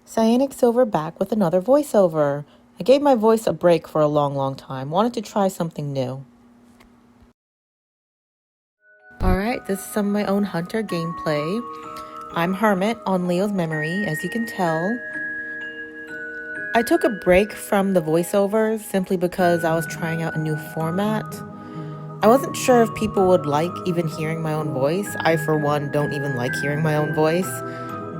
Cyanic Silver back with another voiceover. I gave my voice a break for a long time. Wanted to try something new. Alright, this is some of my own Hunter gameplay. I'm Hermit on Leo's memory, as you can tell. I took a break from the voiceovers simply because I was trying out a new format. I wasn't sure if people would like even hearing my own voice. I, for one, don't even like hearing my own voice.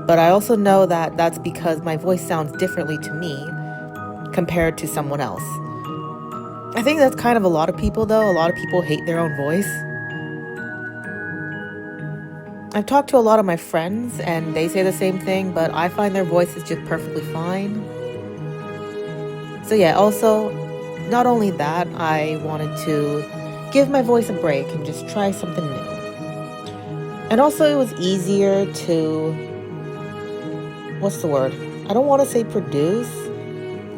But I also know that that's because my voice sounds differently to me compared to someone else. I think that's kind of a lot of people, though. A lot of people hate their own voice. I've talked to a lot of my friends, and they say the same thing, but I find their voice is just perfectly fine. So yeah, also, not only that, I wanted to give my voice a break and just try something new. And also, it was easier to... what's the word? I don't want to say produce.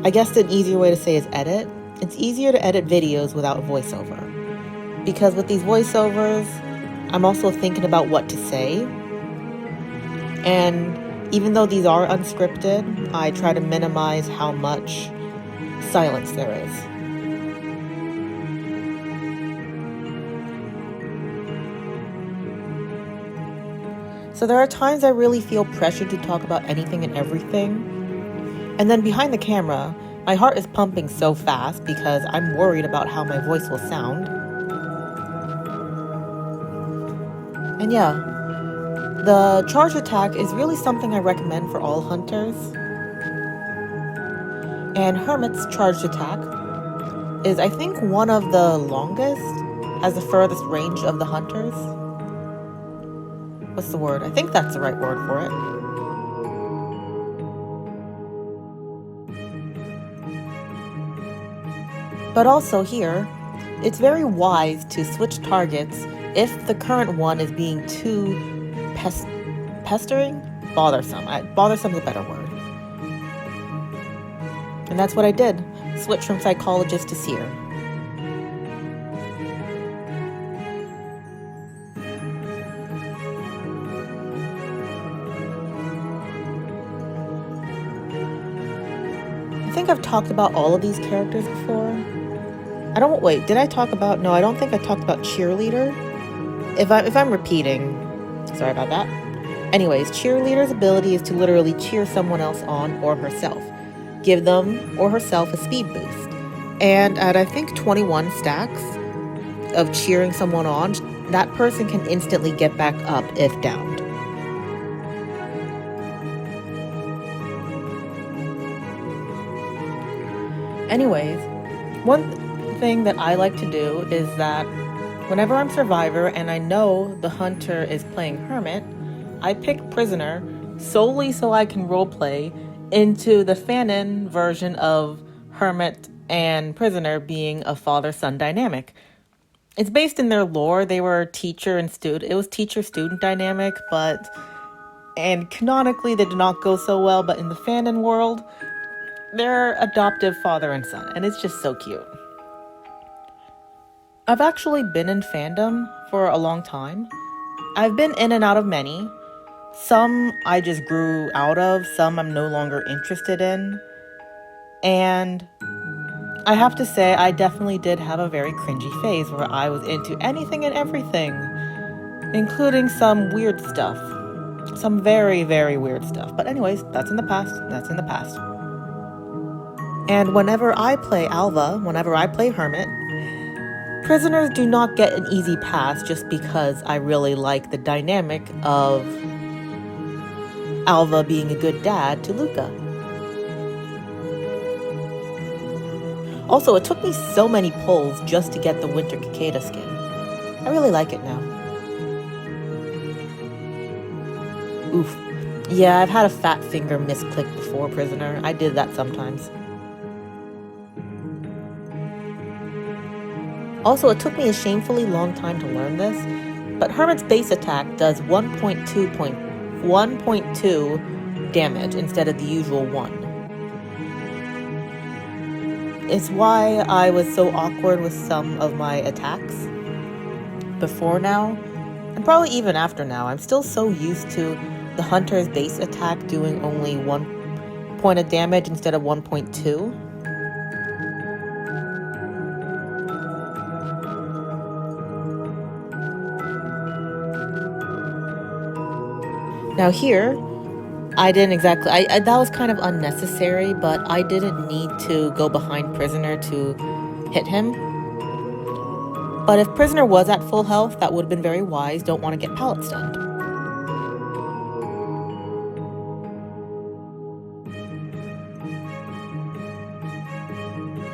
I guess an easier way to say is edit. It's easier to edit videos without voiceover. Because with these voiceovers, I'm also thinking about what to say. And even though these are unscripted, I try to minimize how much silence there is. So there are times I really feel pressured to talk about anything and everything. And then behind the camera, my heart is pumping so fast because I'm worried about how my voice will sound. And yeah, the charge attack is really something I recommend for all hunters. And Hermit's charged attack is, I think, one of the longest, as the furthest range of the hunters. What's the word? I think that's the right word for it. But also here, it's very wise to switch targets if the current one is being too pestering? Bothersome. Bothersome is a better word. And that's what I did. Switch from Psychologist to Seer. I think I've talked about all of these characters before. Did I talk about... No, I don't think I talked about Cheerleader. If I'm repeating, sorry about that. Anyways, Cheerleader's ability is to literally cheer someone else on or herself. Give them or herself a speed boost. And at, I think, 21 stacks of cheering someone on, that person can instantly get back up if downed. Anyways, one thing that I like to do is that whenever I'm Survivor and I know the Hunter is playing Hermit, I pick Prisoner solely so I can roleplay into the fanon version of Hermit and Prisoner being a father-son dynamic. It's based in their lore. They were teacher and student. It was teacher-student dynamic, and canonically they did not go so well, but in the fanon world, they're adoptive father and son, and it's just so cute. I've actually been in fandom for a long time. I've been in and out of many. Some I just grew out of, some I'm no longer interested in. And I have to say, I definitely did have a very cringy phase where I was into anything and everything, including some weird stuff. Some very, very weird stuff. But anyways, that's in the past. That's in the past. And whenever I play Alva, whenever I play Hermit, prisoners do not get an easy pass just because I really like the dynamic of Alva being a good dad to Luca. Also, it took me so many pulls just to get the Winter Cicada skin. I really like it now. Oof. Yeah, I've had a fat finger misclick before, Prisoner. I did that sometimes. Also, it took me a shamefully long time to learn this, but Hermit's base attack does 1.2 damage instead of the usual 1. It's why I was so awkward with some of my attacks before now, and probably even after now. I'm still so used to the Hunter's base attack doing only point of damage instead of 1.2. Now here, I didn't exactly, that was kind of unnecessary, but I didn't need to go behind Prisoner to hit him. But if Prisoner was at full health, that would have been very wise. Don't want to get pallet stunned.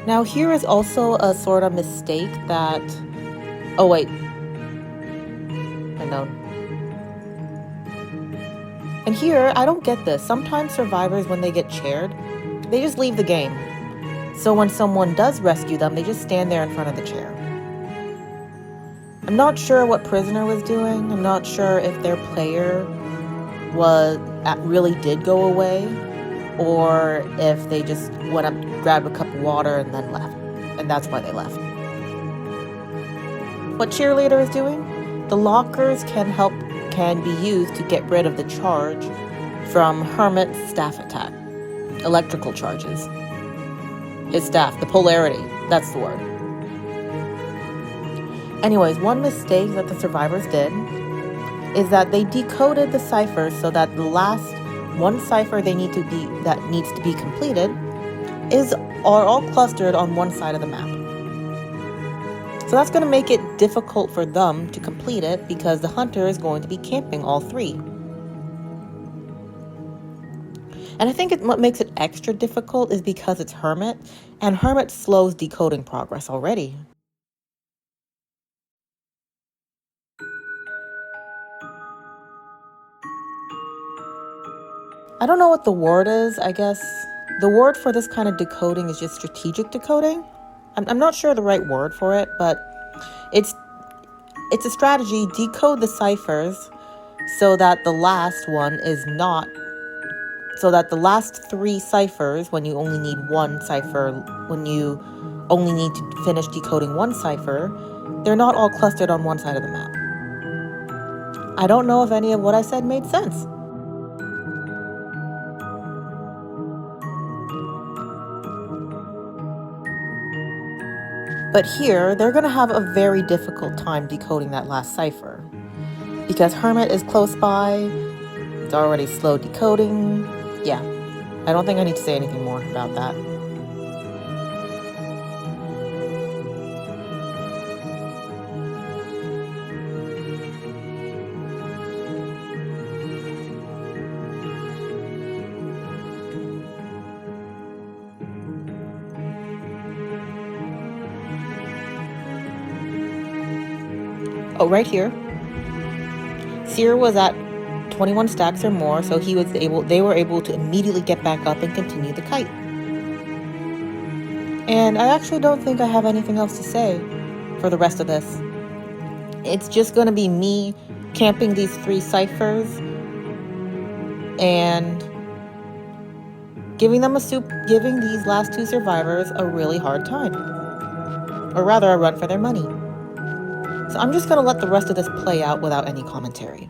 Now here is also a sort of mistake that, oh wait, I know. And here, I don't get this. Sometimes survivors, when they get chaired, they just leave the game. So when someone does rescue them, they just stand there in front of the chair. I'm not sure what Prisoner was doing. I'm not sure if their player really did go away, or if they just went up, grabbed a cup of water, and then left. And that's why they left. What Cheerleader is doing, the lockers can be used to get rid of the charge from Hermit's staff attack. Electrical charges. His staff, the polarity, that's the word. Anyways, one mistake that the survivors did is that they decoded the ciphers so that the last one cipher that needs to be completed are all clustered on one side of the map. So that's going to make it difficult for them to complete it because the hunter is going to be camping all three. And I think what makes it extra difficult is because it's Hermit, and Hermit slows decoding progress already. I don't know what the word is. I guess the word for this kind of decoding is just strategic decoding. I'm not sure the right word for it, but it's a strategy. Decode the ciphers so that the last three ciphers, when you only need one cipher, when you only need to finish decoding one cipher, they're not all clustered on one side of the map. I don't know if any of what I said made sense. But here, they're going to have a very difficult time decoding that last cipher. Because Hermit is close by, it's already slow decoding. Yeah, I don't think I need to say anything more about that. Oh, right here. Seer was at 21 stacks or more, so they were able to immediately get back up and continue the kite. And I actually don't think I have anything else to say for the rest of this. It's just going to be me camping these three ciphers and giving these last two survivors a really hard time. Or rather, a run for their money. So I'm just going to let the rest of this play out without any commentary.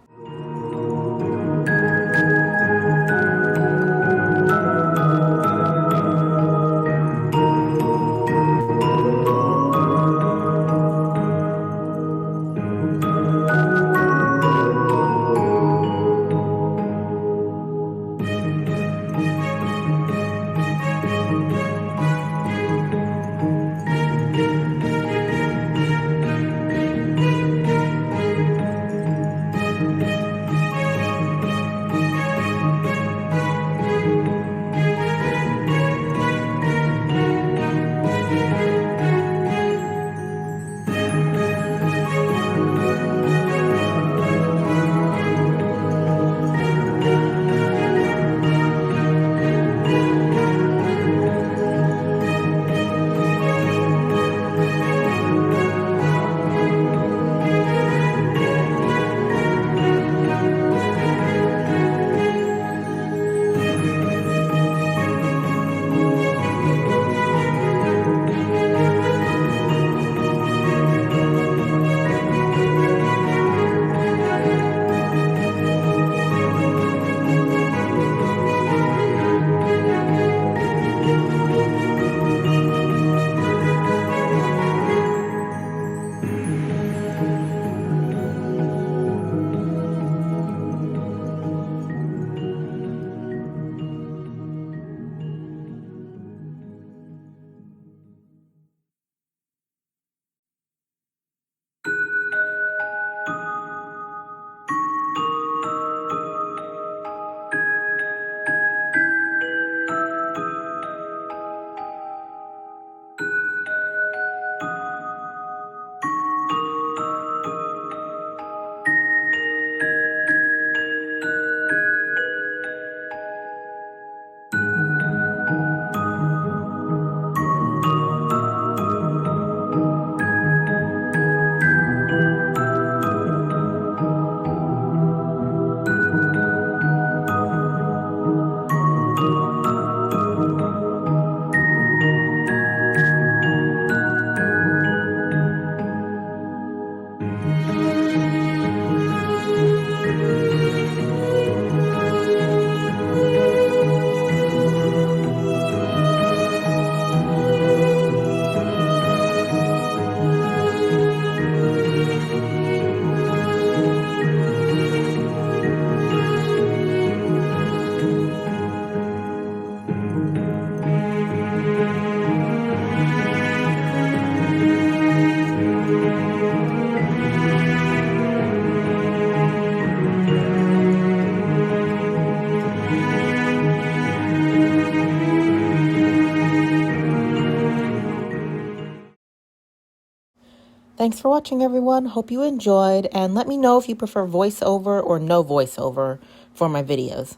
Thanks for watching, everyone. Hope you enjoyed, and let me know if you prefer voiceover or no voiceover for my videos.